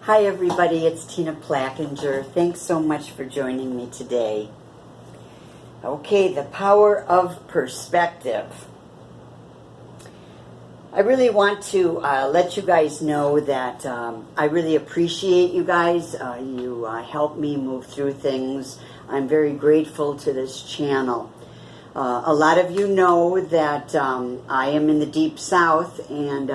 Hi everybody, it's Tina Plackinger. Thanks so much for joining me today. Okay, the power of perspective. I really want to let you guys know that I really appreciate you guys. You help me move through things. I'm very grateful to this channel. A lot of you know that I am in the Deep South, and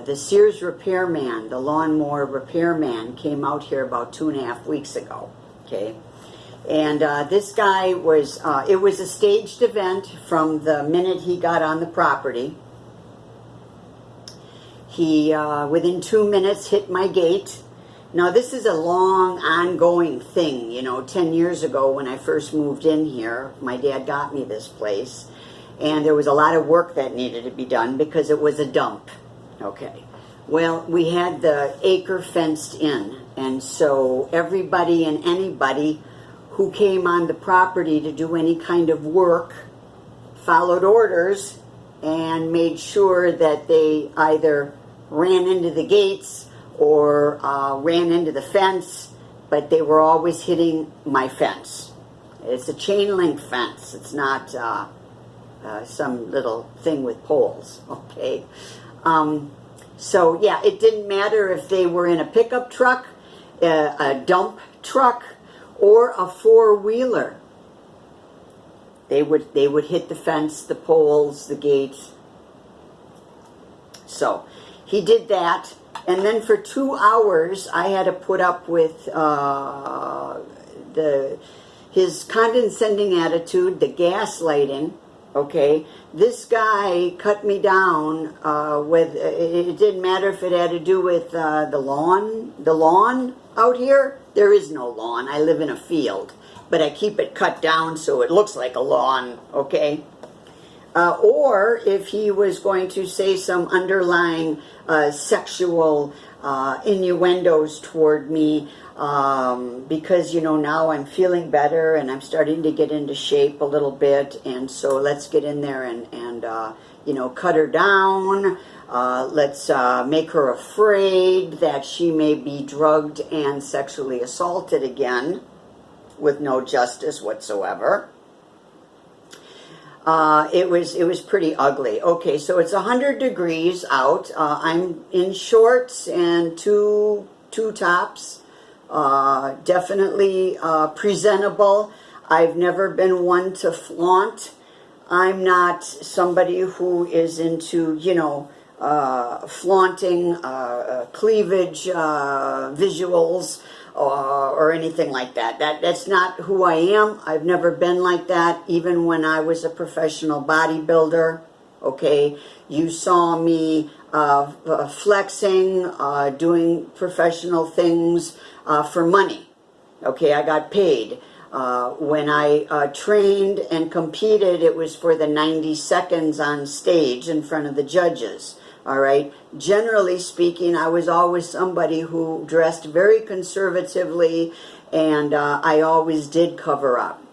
the Sears repairman, the lawnmower repairman, came out here about 2.5 weeks ago. Okay, and this guy was, it was a staged event from the minute he got on the property. He, within 2 minutes, hit my gate. Now, this is a long, ongoing thing. You know, 10 years ago when I first moved in here, my dad got me this place, and there was a lot of work that needed to be done because it was a dump. Okay, well, we had the acre fenced in, and so everybody and anybody who came on the property to do any kind of work followed orders and made sure that they either ran into the gates or ran into the fence, but they were always hitting my fence. It's a chain link fence. It's not some little thing with poles, okay? So yeah, it didn't matter if they were in a pickup truck, a dump truck, or a four-wheeler. They would hit the fence, the poles, the gates. So he did that, and then for 2 hours I had to put up with his condescending attitude, the gaslighting. Okay, this guy cut me down with, it didn't matter if it had to do with the lawn out here. There is no lawn. I live in a field, but I keep it cut down so it looks like a lawn, okay? Or if he was going to say some underlying sexual innuendos toward me, because, you know, now I'm feeling better and I'm starting to get into shape a little bit, and so let's get in there and you know, cut her down. Let's make her afraid that she may be drugged and sexually assaulted again with no justice whatsoever. It was pretty ugly. Okay, so it's 100 degrees out. I'm in shorts and two tops. Definitely presentable. I've never been one to flaunt. I'm not somebody who is into, you know, flaunting cleavage visuals or anything like that. That's not who I am. I've never been like that, even when I was a professional bodybuilder. Okay, you saw me flexing, doing professional things for money. Okay, I got paid. When I trained and competed, it was for the 90 seconds on stage in front of the judges. All right. Generally speaking, I was always somebody who dressed very conservatively, and I always did cover up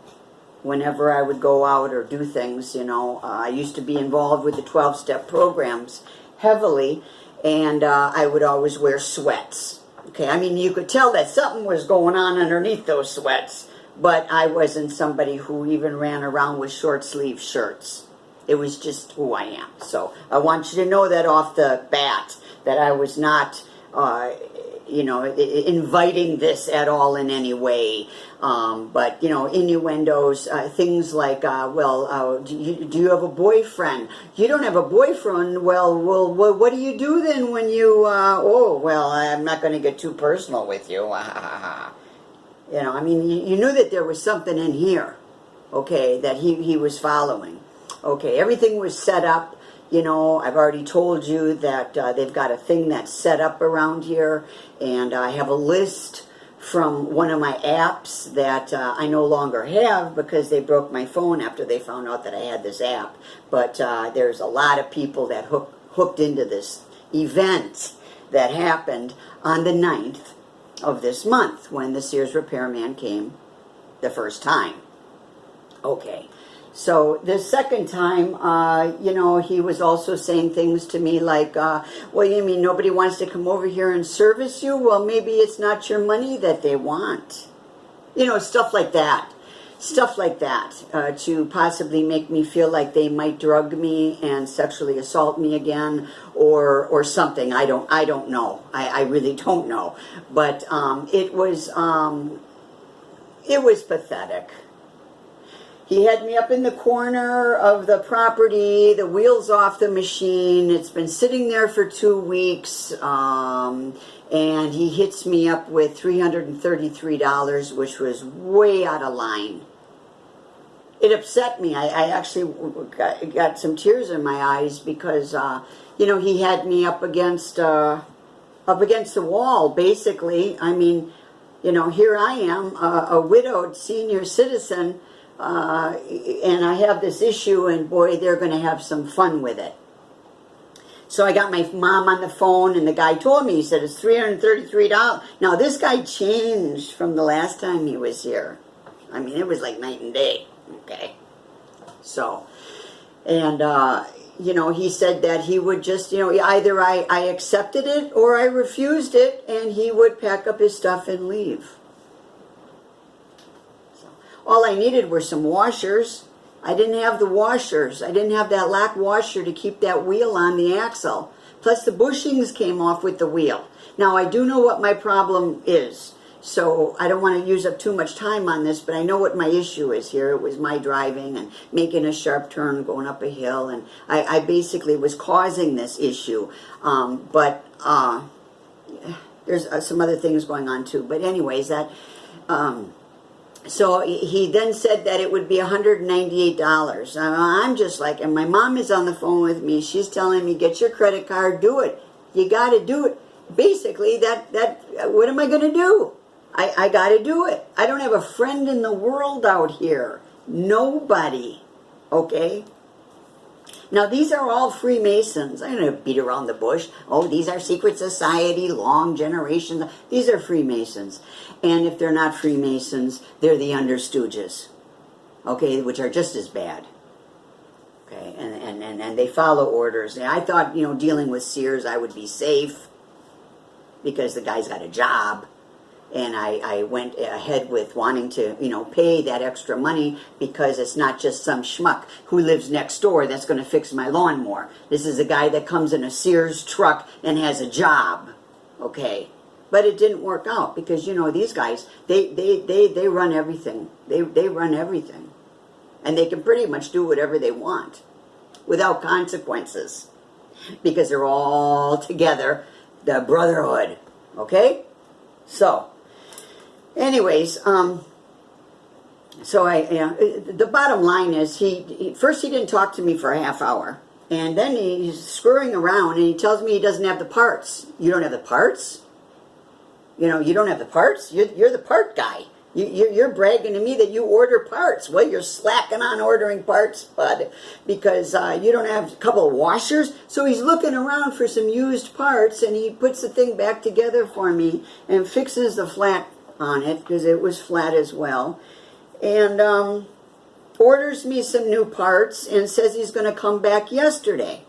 whenever I would go out or do things. You know, I used to be involved with the 12-step programs heavily, and I would always wear sweats. Okay, I mean, you could tell that something was going on underneath those sweats, but I wasn't somebody who even ran around with short sleeve shirts. It was just who I am. So I want you to know that off the bat, that I was not, you know, inviting this at all in any way. But, you know, innuendos, things like, well, do you have a boyfriend? You don't have a boyfriend? Well, what do you do then when you, oh, well, I'm not going to get too personal with you. You know, I mean, you knew that there was something in here, okay, that he was following. Okay, everything was set up. You know, I've already told you that they've got a thing that's set up around here, and I have a list from one of my apps that I no longer have because they broke my phone after they found out that I had this app. But there's a lot of people that hooked into this event that happened on the 9th of this month when the Sears repairman came the first time. Okay. So the second time, he was also saying things to me like, well, you mean nobody wants to come over here and service you? Well, maybe it's not your money that they want. Stuff like that. Stuff like that, to possibly make me feel like they might drug me and sexually assault me again, or something. I don't know. I really don't know. But it was pathetic. He had me up in the corner of the property, the wheels off the machine. It's been sitting there for 2 weeks, and he hits me up with $333, which was way out of line. It upset me. I actually got some tears in my eyes because, he had me up against the wall, basically. I mean, here I am, a widowed senior citizen, and I have this issue, and boy, they're going to have some fun with it. So I got my mom on the phone, and the guy told me, he said, it's $333. Now, this guy changed from the last time he was here. I mean, it was like night and day. Okay. So, and, he said that he would just, either I accepted it or I refused it, and he would pack up his stuff and leave. So, all I needed were some washers. I didn't have the washers. I didn't have that lock washer to keep that wheel on the axle. Plus the bushings came off with the wheel. Now, I do know what my problem is. So I don't want to use up too much time on this, but I know what my issue is here. It was my driving and making a sharp turn going up a hill, and I basically was causing this issue. But there's some other things going on too. But anyways, that so he then said that it would be $198. I'm just like, and my mom is on the phone with me. She's telling me, get your credit card, do it. You got to do it. Basically, what am I going to do? I got to do it. I don't have a friend in the world out here. Nobody. Okay? Now, these are all Freemasons. I'm going to beat around the bush. Oh, these are secret society, long generation. These are Freemasons. And if they're not Freemasons, they're the Understooges. Okay? Which are just as bad. Okay? And they follow orders. And I thought, dealing with Sears, I would be safe because the guy's got a job. And I went ahead with wanting to, pay that extra money because it's not just some schmuck who lives next door that's going to fix my lawnmower. This is a guy that comes in a Sears truck and has a job, okay? But it didn't work out because, these guys, they run everything. They run everything. And they can pretty much do whatever they want without consequences because they're all together, the brotherhood, okay? So, anyways, the bottom line is he first he didn't talk to me for a half hour, and then he's screwing around and he tells me he doesn't have the parts. You don't have the parts? You don't have the parts? You're the part guy. You're bragging to me that you order parts. Well, you're slacking on ordering parts, bud, because you don't have a couple of washers. So he's looking around for some used parts, and he puts the thing back together for me and fixes the flat on it, because it was flat as well, and orders me some new parts and says he's going to come back yesterday.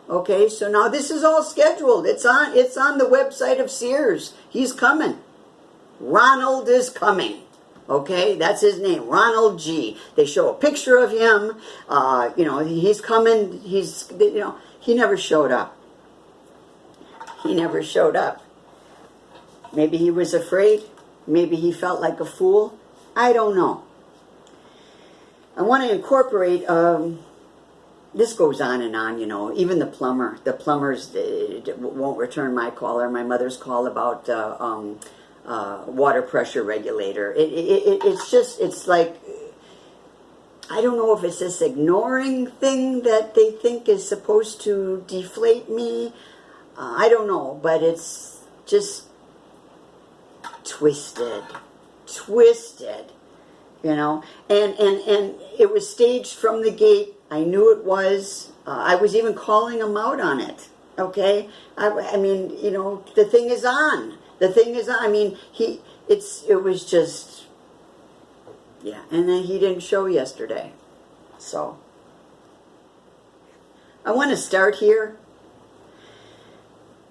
Okay, so now this is all scheduled. It's on the website of Sears. He's coming. Ronald is coming. Okay, that's his name, Ronald G. They show a picture of him. He's coming. He never showed up. He never showed up. Maybe he was afraid. Maybe he felt like a fool. I don't know. I want to incorporate. This goes on and on, even the plumbers won't return my call or my mother's call about water pressure regulator. It's like, I don't know if it's this ignoring thing that they think is supposed to deflate me. I don't know, but it's just twisted, and it was staged from the gate. I knew it was. I was even calling him out on it. Okay, I mean, the thing is on. The thing is on. I mean, it was just, yeah. And then he didn't show yesterday, So I want to start here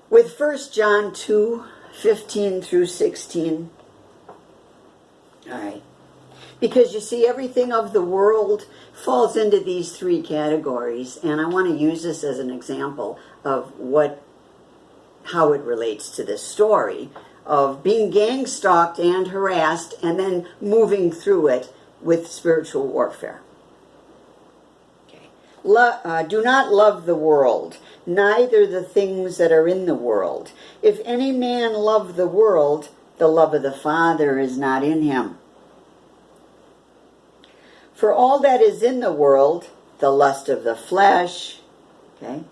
with 1 John 2:15 through 16. All right. Because you see, everything of the world falls into these three categories, and I want to use this as an example of how it relates to this story of being gang stalked and harassed and then moving through it with spiritual warfare. Okay. Do not love the world, neither the things that are in the world. If any man love the world, the love of the Father is not in him. For all that is in the world, the lust of the flesh, okay,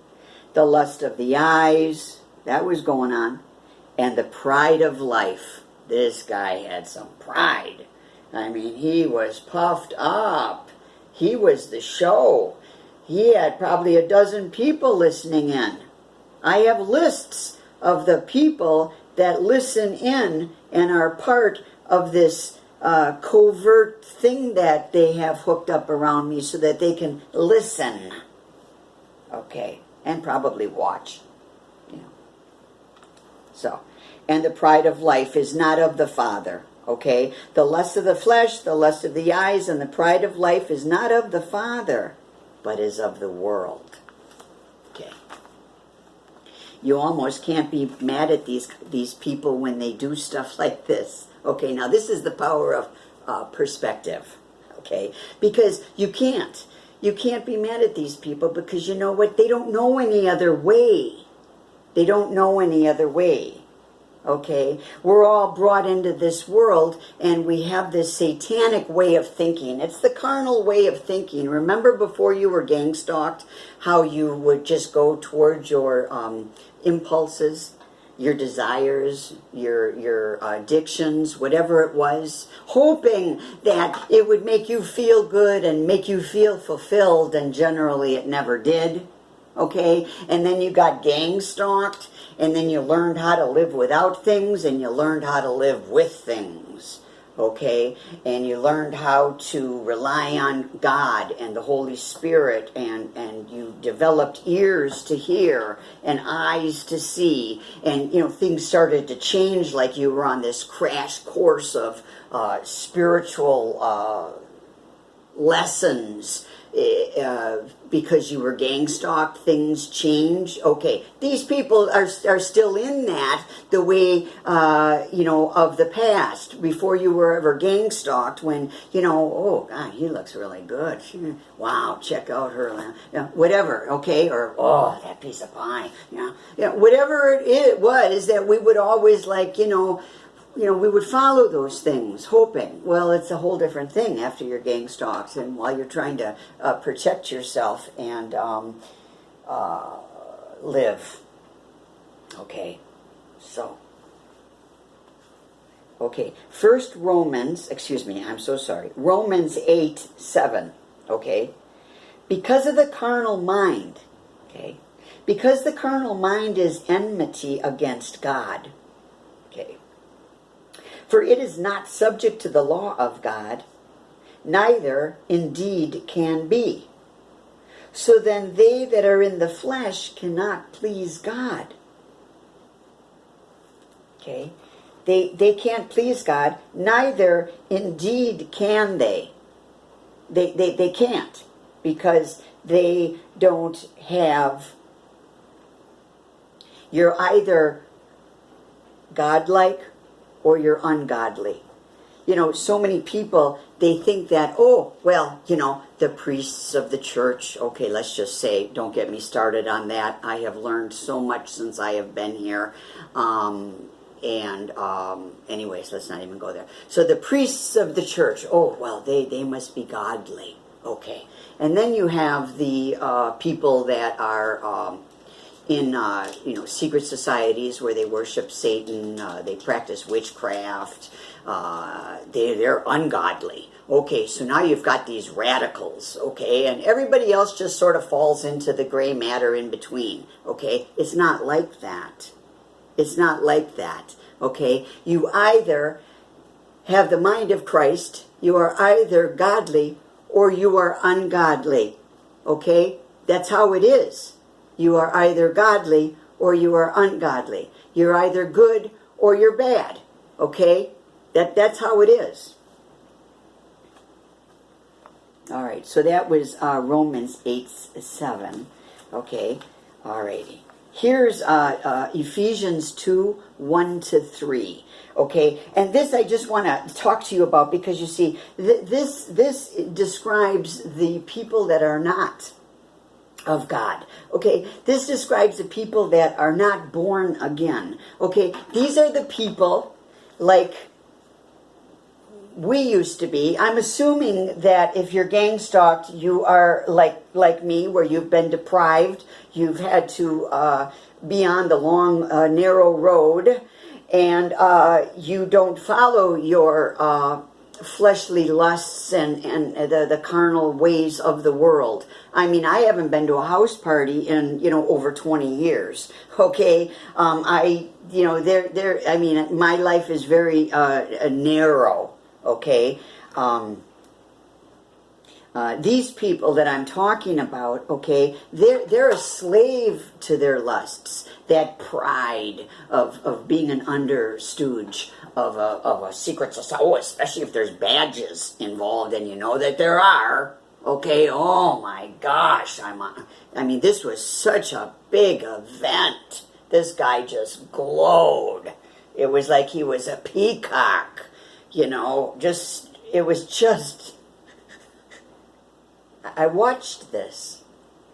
the lust of the eyes, that was going on, and the pride of life. This guy had some pride. I mean, he was puffed up. He was the show. He had probably a dozen people listening in. I have lists of the people that listen in and are part of this covert thing that they have hooked up around me so that they can listen, okay, and probably watch, So, and the pride of life is not of the Father, okay? The lust of the flesh, the lust of the eyes, and the pride of life is not of the Father, but is of the world, okay? You almost can't be mad at these people when they do stuff like this. Okay, now this is the power of perspective, okay? Because you can't be mad at these people because you know what? They don't know any other way. They don't know any other way, okay? We're all brought into this world and we have this satanic way of thinking. It's the carnal way of thinking. Remember before you were gang stalked, how you would just go towards your impulses, your desires, your addictions, whatever it was, hoping that it would make you feel good and make you feel fulfilled, and generally it never did, okay? And then you got gang stalked, and then you learned how to live without things, and you learned how to live with things, okay? And you learned how to rely on God and the Holy Spirit, and you developed ears to hear and eyes to see, and things started to change, like you were on this crash course of spiritual lessons. Because you were gang stalked, things change. Okay, these people are still in that the way of the past, before you were ever gang stalked. When oh God, he looks really good. Wow, check out her, whatever. Okay, or oh, that piece of pie. Whatever it was that we would always we would follow those things, hoping. Well, it's a whole different thing after your gang stalks and while you're trying to protect yourself and live. Okay, so. Okay, first Romans 8:7, okay? Because of the carnal mind, okay? Because the carnal mind is enmity against God, okay? For it is not subject to the law of God, neither indeed can be. So then they that are in the flesh cannot please God. Okay? They can't please God, neither indeed can they. They can't, because they don't have, you're either godlike or you're ungodly. So many people, they think that, the priests of the church, okay, let's just say, don't get me started on that. I have learned so much since I have been here. Anyways, let's not even go there. So the priests of the church, they must be godly. Okay. And then you have the people that are in secret societies where they worship Satan, they practice witchcraft, they're ungodly. Okay, so now you've got these radicals, okay, and everybody else just sort of falls into the gray matter in between, okay? It's not like that. It's not like that, okay? You either have the mind of Christ, you are either godly, or you are ungodly. Okay? That's how it is. You are either godly or you are ungodly. You're either good or you're bad. Okay? That's how it is. All right, so that was Romans 8:7. Okay, all righty. Here's Ephesians 2:1-3. Okay, and this I just want to talk to you about because you see, this describes the people that are not of God. Okay, this describes the people that are not born again. Okay, these are the people like we used to be. I'm assuming that if you're gang stalked, you are like me, where you've been deprived. You've had to be on the long, narrow road, and you don't follow your fleshly lusts and the carnal ways of the world. I mean, I haven't been to a house party in over 20 years. Okay, I mean, my life is very narrow. Okay, these people that I'm talking about, okay, they're a slave to their lusts, that pride of being an under stooge of a secret society, especially if there's badges involved, and you know that there are. Okay, oh my gosh, I mean, this was such a big event. This guy just glowed. It was like he was a peacock. It was just, I watched this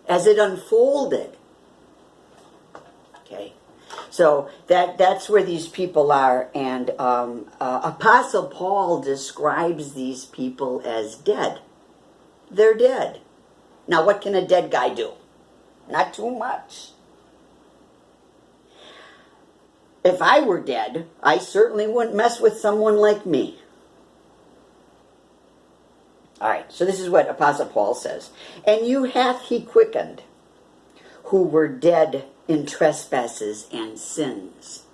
as it unfolded. Okay, so that's where these people are, and Apostle Paul describes these people as dead. They're dead. Now, what can a dead guy do? Not too much. If I were dead, I certainly wouldn't mess with someone like me. All right, so this is what Apostle Paul says. And you hath he quickened, who were dead in trespasses and sins.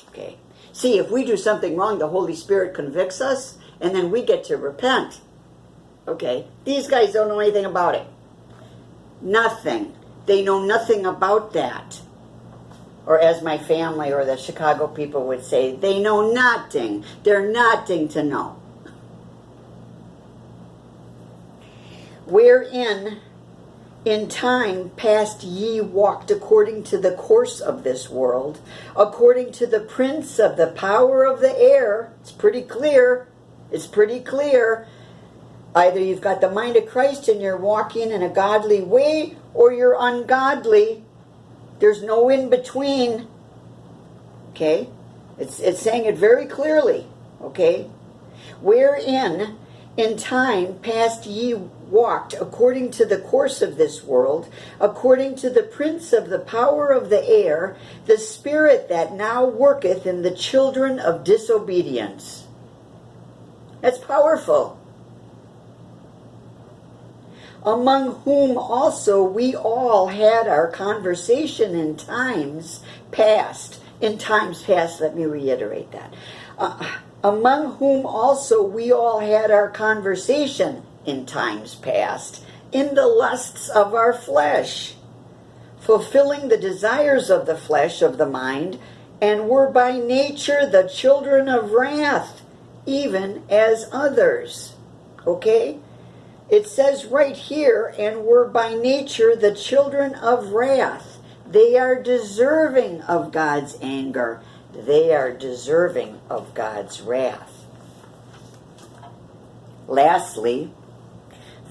Okay. See, if we do something wrong, the Holy Spirit convicts us, and then we get to repent. Okay. These guys don't know anything about it. Nothing. They know nothing about that. Or as my family or the Chicago people would say, they know nothing. They're nothing to know. Wherein in time past ye walked according to the course of this world, according to the prince of the power of the air. It's pretty clear. It's pretty clear. Either you've got the mind of Christ and you're walking in a godly way, or you're ungodly. There's no in between. Okay? It's saying it very clearly. Okay? Wherein in time past ye walked according to the course of this world, according to the prince of the power of the air, the spirit that now worketh in the children of disobedience. That's powerful. Among whom also we all had our conversation in times past. In times past, let me reiterate that. Among whom also we all had our conversation in times past, in the lusts of our flesh, fulfilling the desires of the flesh, of the mind, and were by nature the children of wrath, even as others. Okay? It says right here, and were by nature the children of wrath. They are deserving of God's anger. They are deserving of God's wrath. Lastly,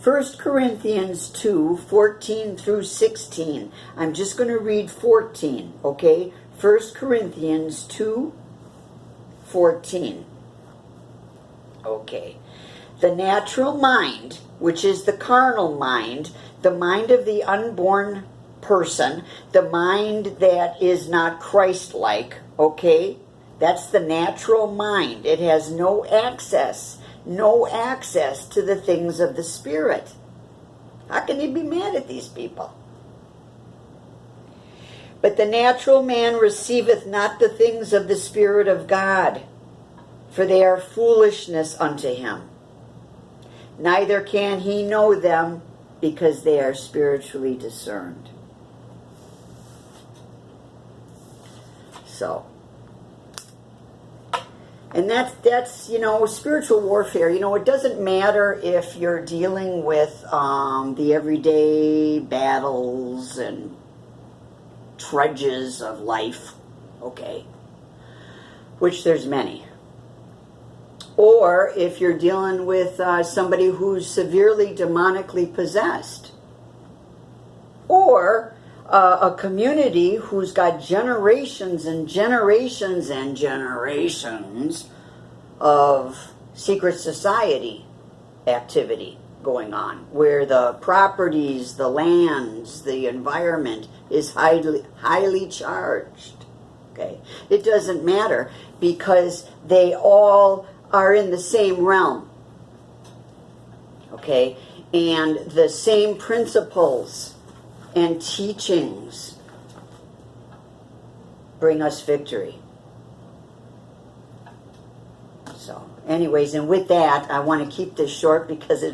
1 Corinthians 2:14-16. I'm just going to read 14, okay? 1 Corinthians 2:14. Okay. The natural mind, which is the carnal mind, the mind of the unborn person, the mind that is not Christ-like, okay? That's the natural mind. It has no access to the things of the Spirit. How can you be mad at these people? But the natural man receiveth not the things of the Spirit of God, for they are foolishness unto him. neither can he know them because they are spiritually discerned. So, and that's spiritual warfare. It doesn't matter if you're dealing with the everyday battles and trudges of life, okay, which there's many. Or if you're dealing with somebody who's severely demonically possessed. Or a community who's got generations and generations and generations of secret society activity going on, where the properties, the lands, the environment is highly charged. Okay, it doesn't matter because they all are in the same realm. Okay, and the same principles and teachings bring us victory. So, anyways, and with that, I want to keep this short because it